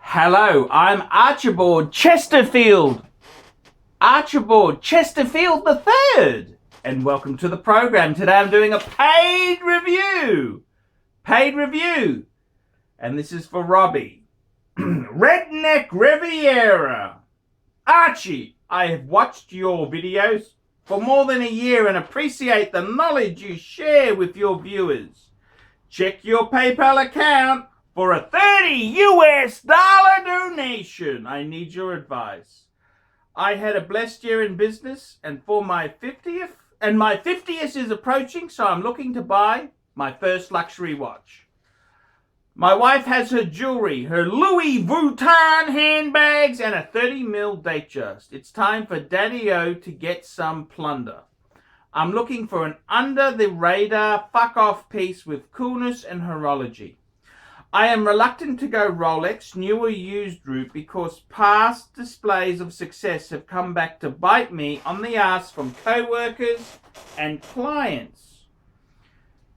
Hello, I'm Archibald Chesterfield. Archibald Chesterfield the Third. And welcome to the program. Today I'm doing a paid review. And this is for Robbie. Redneck Riviera. Archie, I have watched your videos for more than a year and appreciate the knowledge you share with your viewers. Check your PayPal account for a $30 donation. I need your advice. I had a blessed year in business, and for my 50th is approaching, so I'm looking to buy my first luxury watch. My wife has her jewelry, her Louis Vuitton handbags, and a 30mm Datejust. It's time for Daddy-O to get some plunder. I'm looking for an under-the-radar fuck-off piece with coolness and horology. I am reluctant to go Rolex, new or used route, because past displays of success have come back to bite me on the ass from co-workers and clients.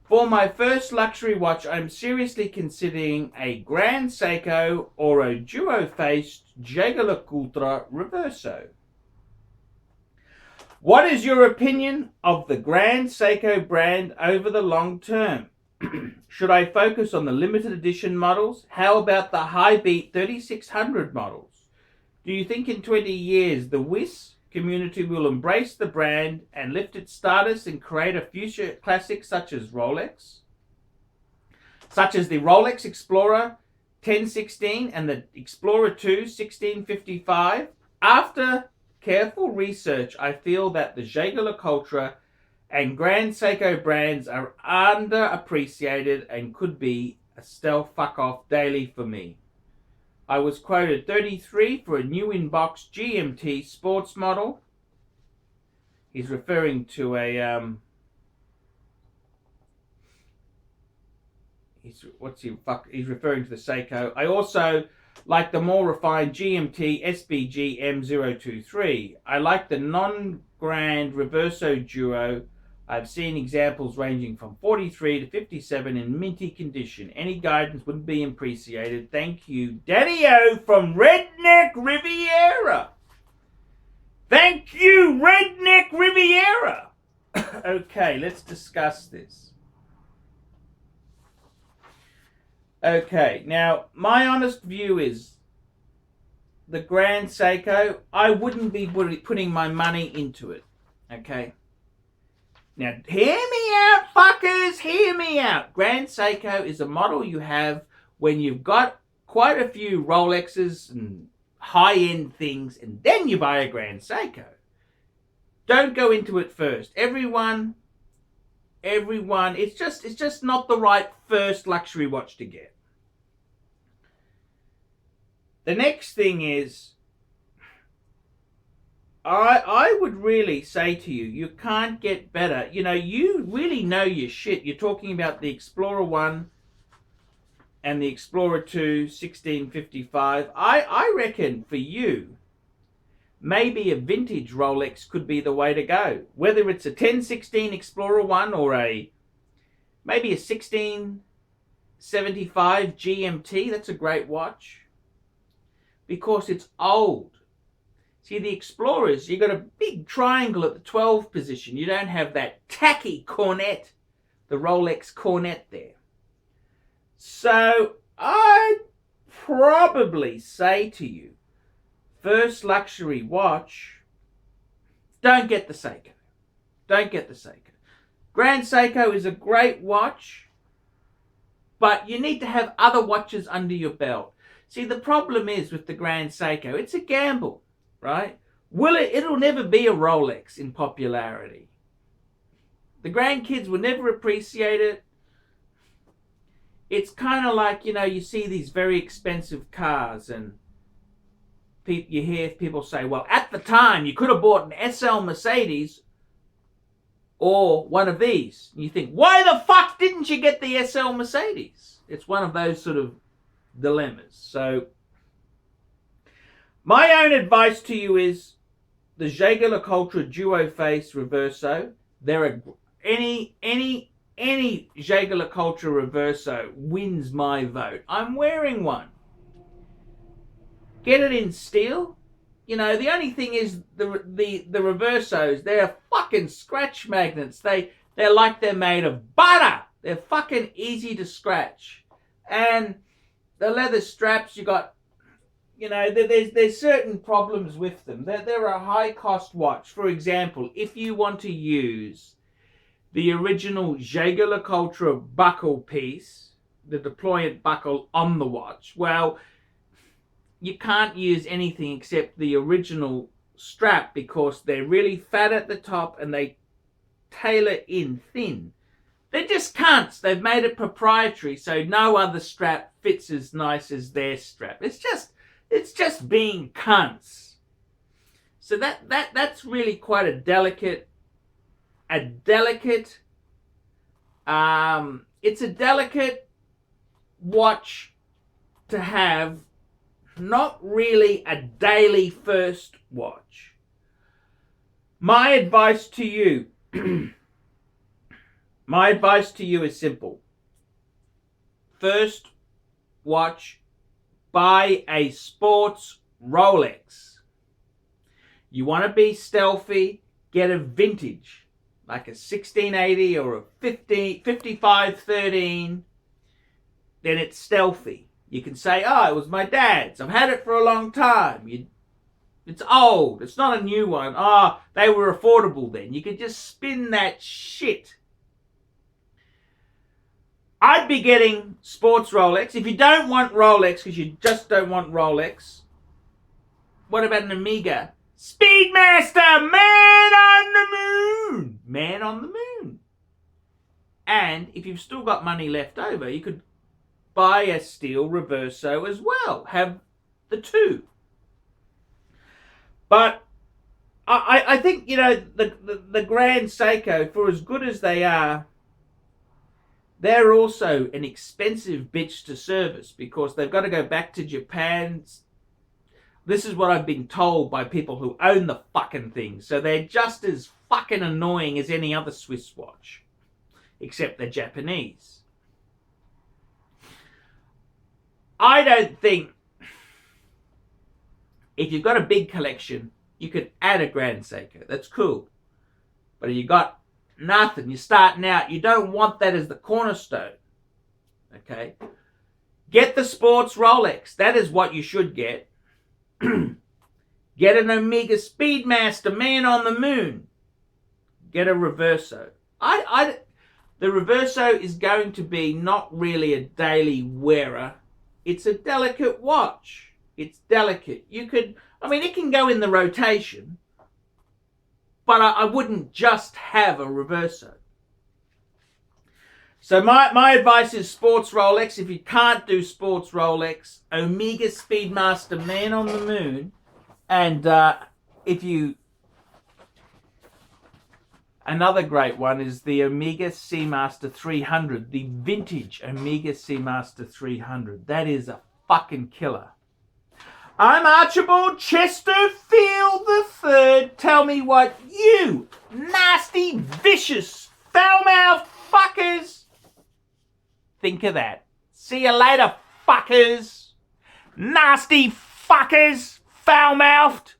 For my first luxury watch, I'm seriously considering a Grand Seiko or a duo-faced Jaeger-LeCoultre Reverso. What is your opinion of the Grand Seiko brand over the long term? Should I focus on the limited edition models? How about the high beat 3600 models? Do you think in 20 years the WIS community will embrace the brand and lift its status and create a future classic such as the Rolex Explorer 1016 and the Explorer 2 1655? After careful research, I feel that the Jaeger-LeCoultre and Grand Seiko brands are underappreciated and could be a stealth fuck-off daily for me. I was quoted $33 for a new in-box GMT sports model. He's referring to a he's referring to the Seiko. I also like the more refined GMT SBG M023. I like the non-grand Reverso Duo. I've seen examples ranging from 43 to 57 in minty condition. Any guidance would be appreciated. Thank you, Daddy-O from Redneck Riviera. Thank you, Redneck Riviera. Okay, let's discuss this. Okay, now my honest view is the Grand Seiko, I wouldn't be putting my money into it. Okay. Now, hear me out, fuckers, hear me out. Grand Seiko is a model you have when you've got quite a few Rolexes and high-end things, and then you buy a Grand Seiko. Don't go into it first. Everyone, it's just not the right first luxury watch to get. The next thing is, I would really say to you, you can't get better. You know, you really know your shit. You're talking about the Explorer 1 and the Explorer 2 1655. I reckon for you, maybe a vintage Rolex could be the way to go. Whether it's a 1016 Explorer 1 or maybe a 1675 GMT, that's a great watch. Because it's old. See, the Explorers, you got a big triangle at the 12 position. You don't have that tacky cornet, the Rolex cornet there. So I'd probably say to you, first luxury watch, don't get the Seiko. Don't get the Seiko. Grand Seiko is a great watch, but you need to have other watches under your belt. See, the problem is with the Grand Seiko, it's a gamble. Right? It'll never be a Rolex in popularity. The grandkids will never appreciate it. It's kind of like, you know, you see these very expensive cars and you hear people say, well, at the time you could have bought an SL Mercedes or one of these. And you think, why the fuck didn't you get the SL Mercedes? It's one of those sort of dilemmas. So my own advice to you is the Jaeger-LeCoultre Duo Face Reverso. Any Jaeger-LeCoultre Reverso wins my vote. I'm wearing one. get it in steel. You know, the only thing is the reversos, they're fucking scratch magnets. They're like they're made of butter. They're fucking easy to scratch. And the leather straps, you got, you know, there's certain problems with them. They're a high cost watch. For example, if you want to use the original Jaeger-LeCoultre buckle piece, the deployant buckle on the watch, well, you can't use anything except the original strap because they're really fat at the top and they tailor in thin. They're just cunts. They've made it proprietary, so no other strap fits as nice as their strap. It's just being cunts. So that's really quite a delicate it's a delicate watch to have. Not really a daily first watch. My advice to you, is simple. First watch, buy a sports Rolex. You want to be stealthy, get a vintage, like a 1680 or a 5513, then it's stealthy. You can say, oh, it was my dad's. I've had it for a long time. It's old. It's not a new one. Oh, they were affordable then. You could just spin that shit. I'd be getting sports Rolex. If you don't want Rolex, because you just don't want Rolex, what about an Omega? Speedmaster, man on the moon. Man on the moon. And if you've still got money left over, you could buy a steel reverso as well. Have the two. But I think, you know, the Grand Seiko, for as good as they are, they're also an expensive bitch to service because they've got to go back to Japan. This is what I've been told by people who own the fucking thing. So they're just as fucking annoying as any other Swiss watch, except they're Japanese. I don't think, if you've got a big collection, you could add a Grand Seiko. That's cool. But if you got nothing, you're starting out, you don't want that as the cornerstone. Okay? Get the sports Rolex. That is what you should get. Get an Omega Speedmaster, man on the moon. Get a reverso. The reverso is going to be not really a daily wearer. It's a delicate watch. It's delicate. You could, I mean, it can go in the rotation, but I wouldn't just have a reverso. So my advice is sports Rolex. If you can't do sports Rolex, Omega Speedmaster, man on the moon. And another great one is the Omega Seamaster 300, the vintage Omega Seamaster 300. That is a fucking killer. I'm Archibald Chesterfield III. Tell me what you nasty, vicious, foul-mouthed fuckers think of that. See you later, fuckers. Nasty fuckers, foul-mouthed.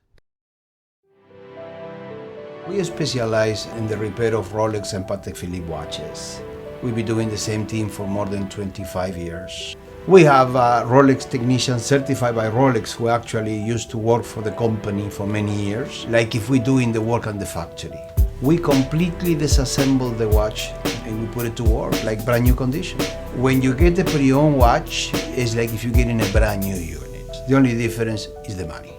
We specialize in the repair of Rolex and Patek Philippe watches. We've been doing the same thing for more than 25 years. We have Rolex technicians certified by Rolex who actually used to work for the company for many years, like if we're doing the work on the factory. We completely disassemble the watch and we put it to work like brand new condition. When you get a pre-owned watch, it's like if you're getting a brand new unit. The only difference is the money.